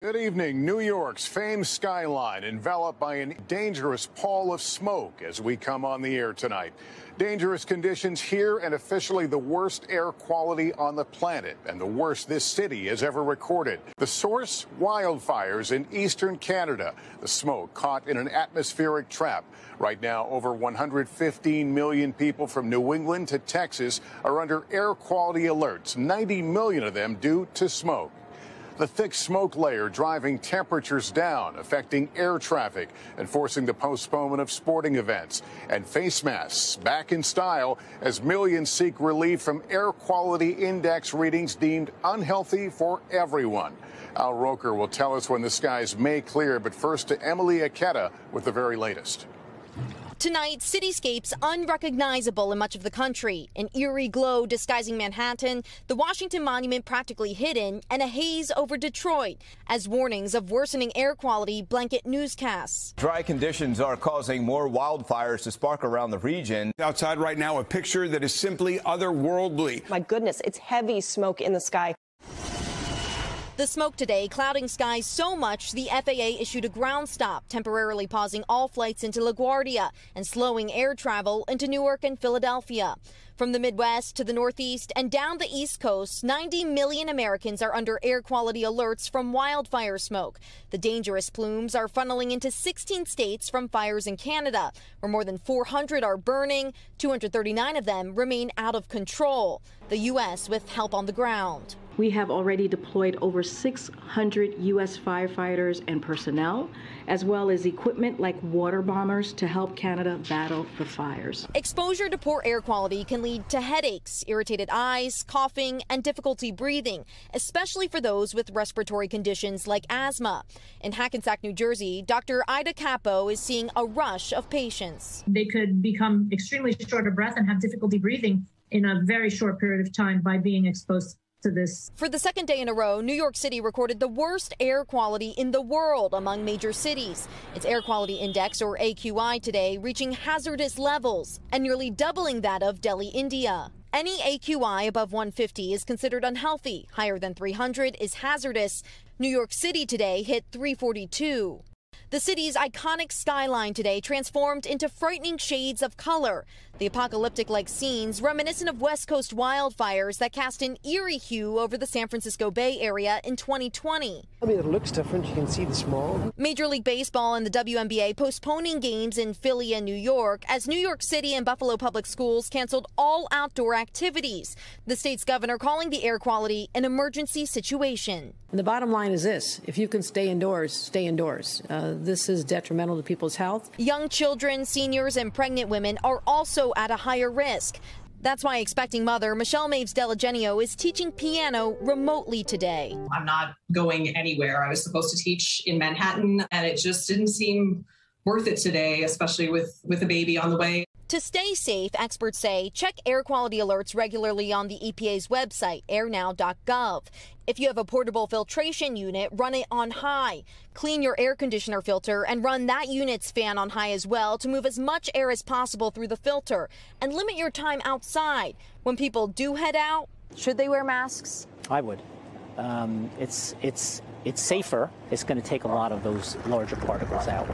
Good evening. New York's famed skyline enveloped by a dangerous pall of smoke as we come on the air tonight. Dangerous conditions here and officially the worst air quality on the planet and the worst this city has ever recorded. The source? Wildfires in eastern Canada. The smoke caught in an atmospheric trap. Right now, over 115 million people from New England to Texas are under air quality alerts, 90 million of them due to smoke. The thick smoke layer driving temperatures down, affecting air traffic and forcing the postponement of sporting events. And face masks back in style as millions seek relief from air quality index readings deemed unhealthy for everyone. Al Roker will tell us when the skies may clear, but first to Emily Aketa with the very latest. Tonight, cityscapes unrecognizable in much of the country. An eerie glow disguising Manhattan, the Washington Monument practically hidden, and a haze over Detroit as warnings of worsening air quality blanket newscasts. Dry conditions are causing more wildfires to spark around the region. Outside right now, a picture that is simply otherworldly. My goodness, it's heavy smoke in the sky. The smoke today clouding skies so much the FAA issued a ground stop, temporarily pausing all flights into LaGuardia and slowing air travel into Newark and Philadelphia. From the Midwest to the Northeast and down the East Coast, 90 million Americans are under air quality alerts from wildfire smoke. The dangerous plumes are funneling into 16 states from fires in Canada, where more than 400 are burning. 239 of them remain out of control. The U.S. with help on the ground. We have already deployed over 600 U.S. firefighters and personnel, as well as equipment like water bombers to help Canada battle the fires. Exposure to poor air quality can lead to headaches, irritated eyes, coughing, and difficulty breathing, especially for those with respiratory conditions like asthma. In Hackensack, New Jersey, Dr. Ida Capo is seeing a rush of patients. They could become extremely short of breath and have difficulty breathing in a very short period of time by being exposed to this. For the second day in a row, New York City recorded the worst air quality in the world among major cities. Its air quality index, or AQI, today reaching hazardous levels and nearly doubling that of Delhi, India. Any AQI above 150 is considered unhealthy. Higher than 300 is hazardous. New York City today hit 342. The city's iconic skyline today transformed into frightening shades of color. The apocalyptic-like scenes reminiscent of West Coast wildfires that cast an eerie hue over the San Francisco Bay Area in 2020. I mean, it looks different. You can see the smog. Major League Baseball and the WNBA postponing games in Philly and New York as New York City and Buffalo Public Schools canceled all outdoor activities. The state's governor calling the air quality an emergency situation. And the bottom line is this: if you can stay indoors, stay indoors. This is detrimental to people's health. Young children, seniors, and pregnant women are also at a higher risk. That's why expecting mother Michelle Maves Delagenio is teaching piano remotely today. I'm not going anywhere. I was supposed to teach in Manhattan, and it just didn't seem worth it today, especially with a baby on the way. To stay safe, experts say check air quality alerts regularly on the EPA's website, airnow.gov. If you have a portable filtration unit, run it on high. Clean your air conditioner filter and run that unit's fan on high as well to move as much air as possible through the filter. And limit your time outside. When people do head out, Should they wear masks? I would. It's safer. It's going to take a lot of those larger particles out.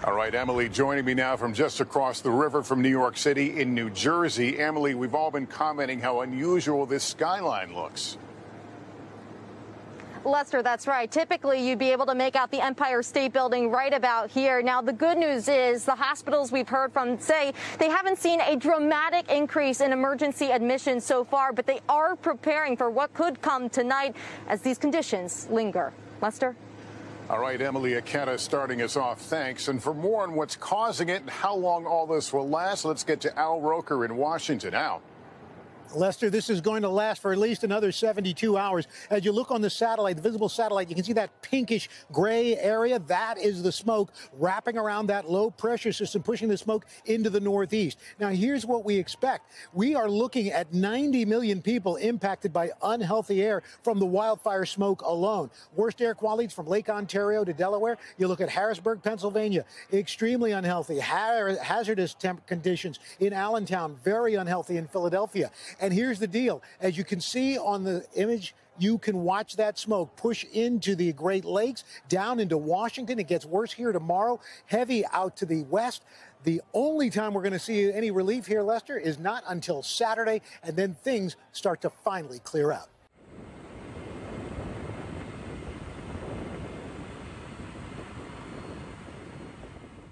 All right, Emily, joining me now from just across the river from New York City in New Jersey. Emily, we've all been commenting how unusual this skyline looks. Lester, that's right. Typically, you'd be able to make out the Empire State Building right about here. Now, the good news is the hospitals we've heard from say they haven't seen a dramatic increase in emergency admissions so far, but they are preparing for what could come tonight as these conditions linger. Lester? All right, Emily Aketa starting us off. Thanks. And for more on what's causing it and how long all this will last, let's get to Al Roker in Washington. Al. Lester, this is going to last for at least another 72 hours. As you look on the satellite, the visible satellite, you can see that pinkish gray area. That is the smoke wrapping around that low pressure system, pushing the smoke into the northeast. Now, here's what we expect. We are looking at 90 million people impacted by unhealthy air from the wildfire smoke alone. Worst air qualities from Lake Ontario to Delaware. You look at Harrisburg, Pennsylvania, extremely unhealthy. Hazardous temp conditions in Allentown, very unhealthy in Philadelphia. And here's the deal. As you can see on the image, you can watch that smoke push into the Great Lakes, down into Washington. It gets worse here tomorrow, heavy out to the west. The only time we're going to see any relief here, Lester, is not until Saturday, and then things start to finally clear up.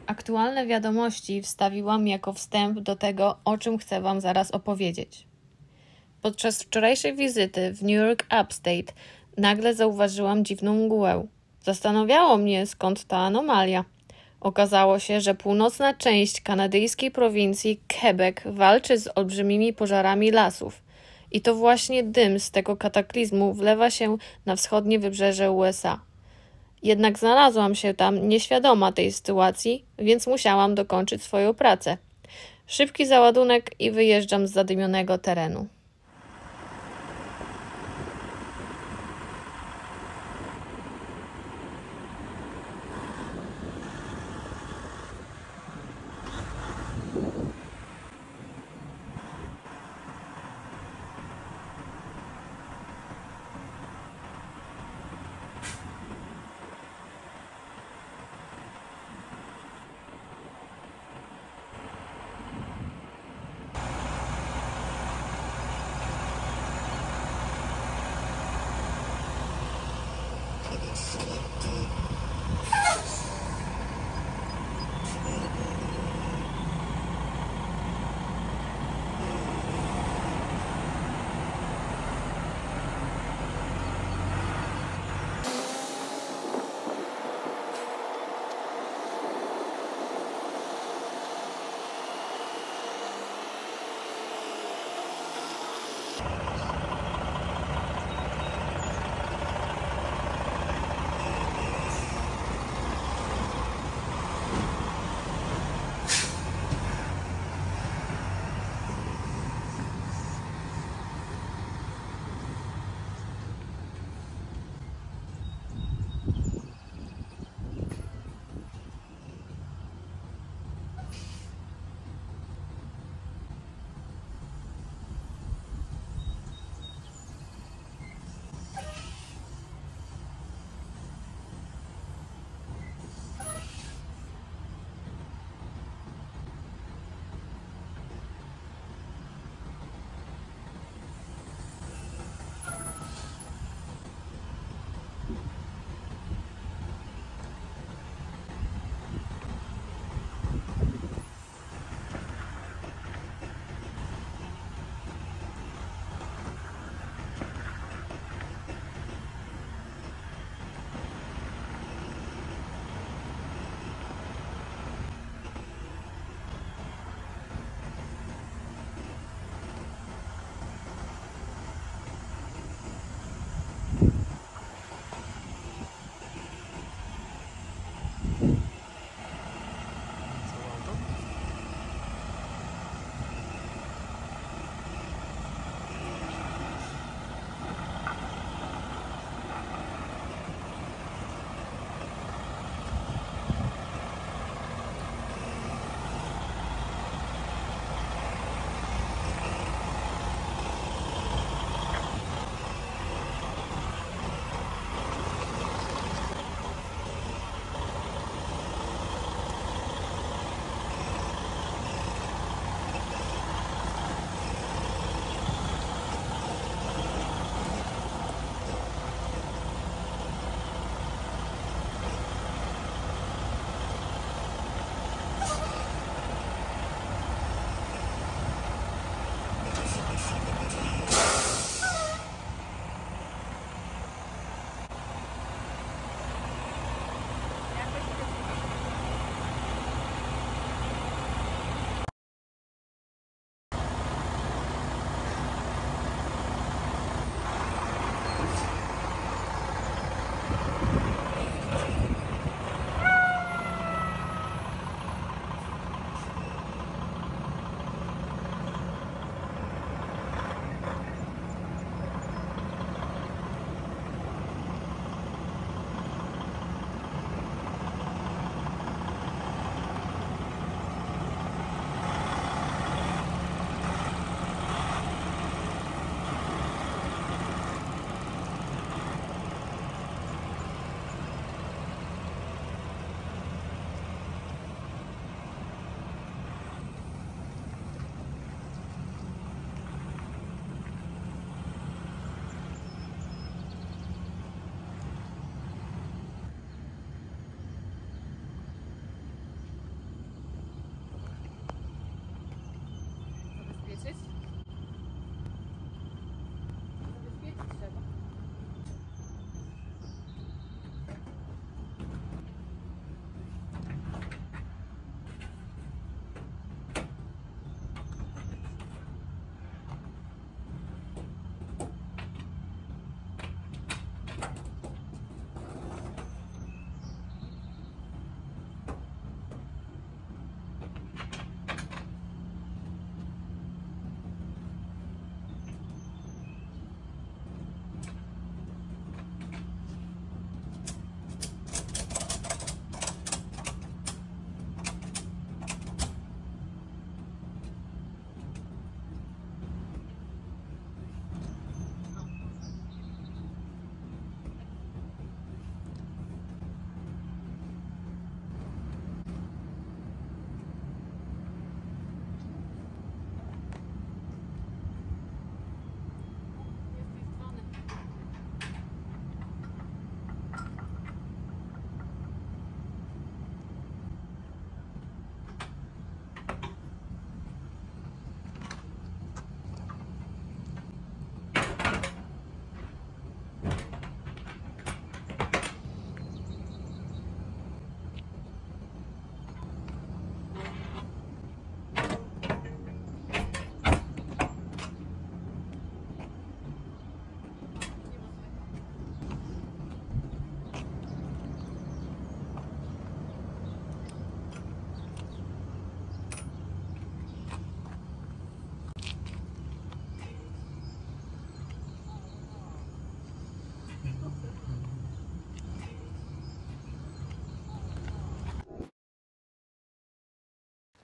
Aktualne wiadomości wstawiłam jako wstęp do tego, o czym chcę Wam zaraz opowiedzieć. Podczas wczorajszej wizyty w New York Upstate nagle zauważyłam dziwną mgłę. Zastanawiało mnie, skąd ta anomalia. Okazało się, że północna część kanadyjskiej prowincji Quebec walczy z olbrzymimi pożarami lasów. I to właśnie dym z tego kataklizmu wlewa się na wschodnie wybrzeże USA. Jednak znalazłam się tam nieświadoma tej sytuacji, więc musiałam dokończyć swoją pracę. Szybki załadunek i wyjeżdżam z zadymionego terenu.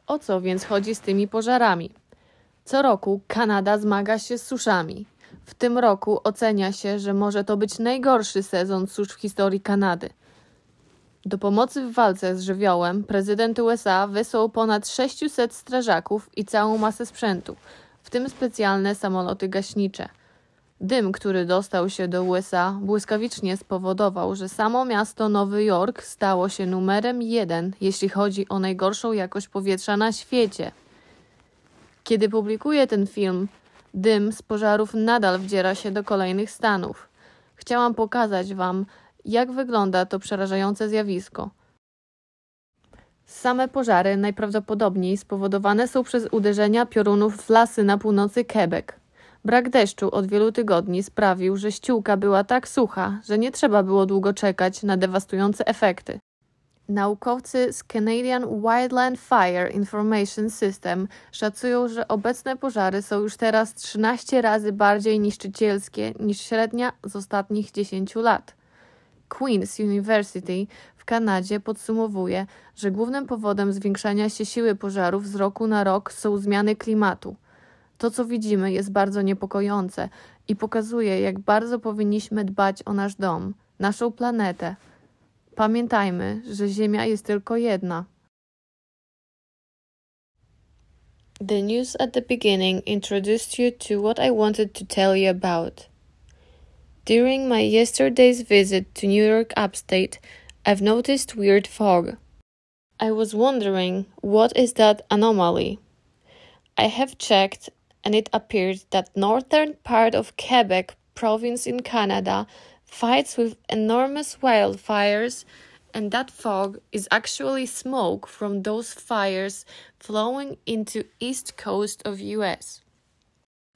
O co więc chodzi z tymi pożarami? Co roku Kanada zmaga się z suszami. W tym roku ocenia się, że może to być najgorszy sezon susz w historii Kanady. Do pomocy w walce z żywiołem prezydent USA wysłał ponad 600 strażaków i całą masę sprzętu, w tym specjalne samoloty gaśnicze. Dym, który dostał się do USA, błyskawicznie spowodował, że samo miasto Nowy Jork stało się numerem 1, jeśli chodzi o najgorszą jakość powietrza na świecie. Kiedy publikuję ten film, dym z pożarów nadal wdziera się do kolejnych stanów. Chciałam pokazać Wam, jak wygląda to przerażające zjawisko. Same pożary najprawdopodobniej spowodowane są przez uderzenia piorunów w lasy na północy Quebec. Brak deszczu od wielu tygodni sprawił, że ściółka była tak sucha, że nie trzeba było długo czekać na dewastujące efekty. Naukowcy z Canadian Wildfires Fire Information System szacują, że obecne pożary są już teraz 13 razy bardziej niszczycielskie niż średnia z ostatnich 10 lat. Queen's University w Kanadzie podsumowuje, że głównym powodem zwiększania się siły pożarów z roku na rok są zmiany klimatu. To, co widzimy, jest bardzo niepokojące i pokazuje, jak bardzo powinniśmy dbać o nasz dom, naszą planetę. Pamiętajmy, że Ziemia jest tylko jedna. The news at the beginning introduced you to what I wanted to tell you about. During my yesterday's visit to New York Upstate, I've noticed weird fog. I was wondering, what is that anomaly? I have checked, and it appeared that northern part of Quebec province in Canada fights with enormous wildfires, and that fog is actually smoke from those fires flowing into east coast of US.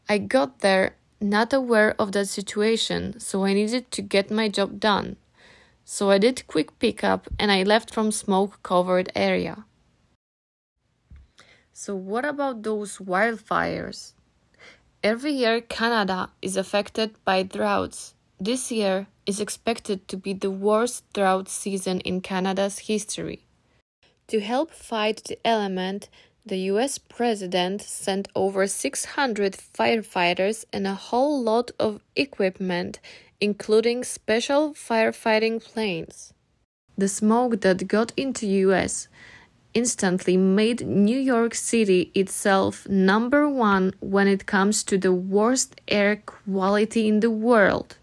I got there not aware of that situation, so I needed to get my job done. So I did quick pickup and I left from smoke-covered area. So what about those wildfires? Every year Canada is affected by droughts. This year is expected to be the worst drought season in Canada's history. To help fight the element, the US president sent over 600 firefighters and a whole lot of equipment, including special firefighting planes. The smoke that got into US instantly made New York City itself #1 when it comes to the worst air quality in the world.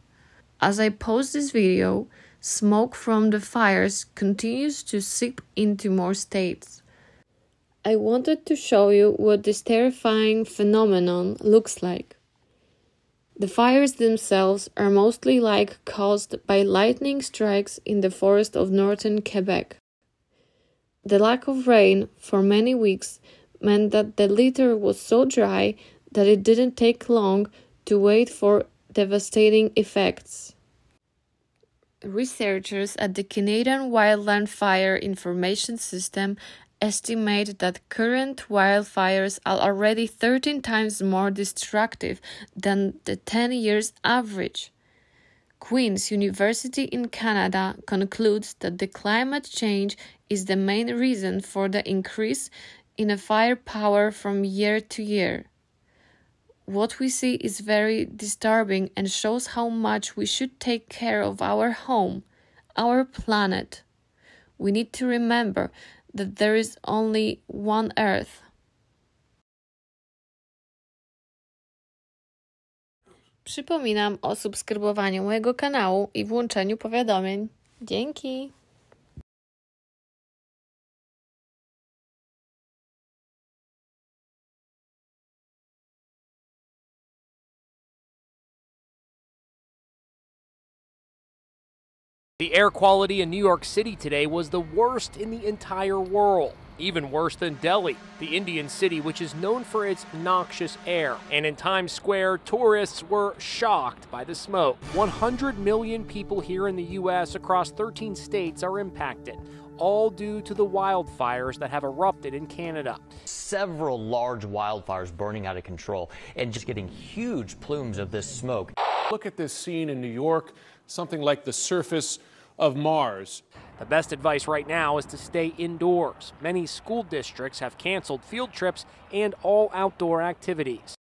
As I post this video, smoke from the fires continues to seep into more states. I wanted to show you what this terrifying phenomenon looks like. The fires themselves are mostly caused by lightning strikes in the forest of northern Quebec. The lack of rain for many weeks meant that the litter was so dry that it didn't take long to wait for devastating effects. Researchers at the Canadian Wildfire Information System estimate that current wildfires are already 13 times more destructive than the 10 years average. Queen's University in Canada concludes that the climate change is the main reason for the increase in a firepower from year to year. What we see is very disturbing and shows how much we should take care of our home, our planet. We need to remember that there is only one Earth. Przypominam o subskrybowaniu mojego kanału i włączeniu powiadomień. Dzięki! The air quality in New York City today was the worst in the entire world, even worse than Delhi, the Indian city which is known for its noxious air. And in Times Square, tourists were shocked by the smoke. 100 million people here in the U.S. across 13 states are impacted, all due to the wildfires that have erupted in Canada. Several large wildfires burning out of control and just getting huge plumes of this smoke. Look at this scene in New York, something like the surface of Mars. The best advice right now is to stay indoors. Many school districts have canceled field trips and all outdoor activities.